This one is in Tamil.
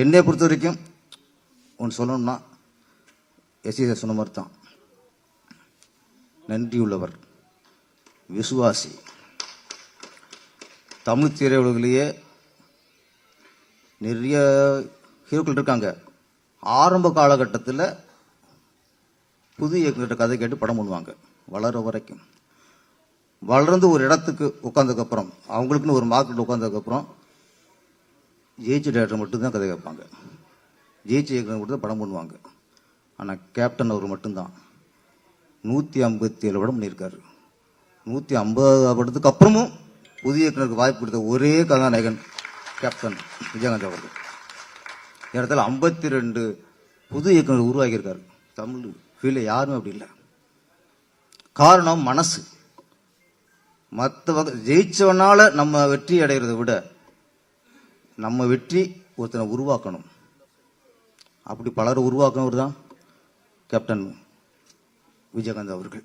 என்னை பொறுத்த வரைக்கும் ஒன்று சொல்லணும்னா எஸ்சி சொன்ன மாதிரி தான். நன்றியுள்ளவர், விசுவாசி. தமிழ் திரையுலகிலேயே நிறைய ஹீரோக்கள் இருக்காங்க. ஆரம்ப காலகட்டத்தில் புது இயக்குனர் கதை கேட்டு படம் பண்ணுவாங்க. வளர வரைக்கும் வளர்ந்து ஒரு இடத்துக்கு உட்காந்ததுக்கப்புறம், அவங்களுக்குன்னு ஒரு மார்க்கெட் உட்காந்ததுக்கப்புறம் ஜெயிச்ச டேரக்டர் மட்டும்தான் கதை கேட்பாங்க. ஜெயிச்ச இயக்குனர் மட்டும் தான் படம் பண்ணுவாங்க. ஆனால் கேப்டன் அவர் மட்டும்தான் 157 படம் பண்ணியிருக்காரு. 150 படத்துக்கு அப்புறமும் புதிய இயக்குனருக்கு வாய்ப்பு கொடுத்த ஒரே கதாநாயகன் கேப்டன் விஜயகாந்த் அவர்கள். இடத்துல 52 புது இயக்குனர் உருவாக்கியிருக்காரு. தமிழ் ஃபீல்டில் யாருமே அப்படி இல்லை. காரணம் மனசு. மற்ற வகை ஜெயிச்சவனால நம்ம வெற்றி அடைகிறத விட நம்ம வெற்றி ஒருத்தனை உருவாக்கணும். அப்படி பலரை உருவாக்குனவர் தான் கேப்டன் விஜயகாந்த் அவர்கள்.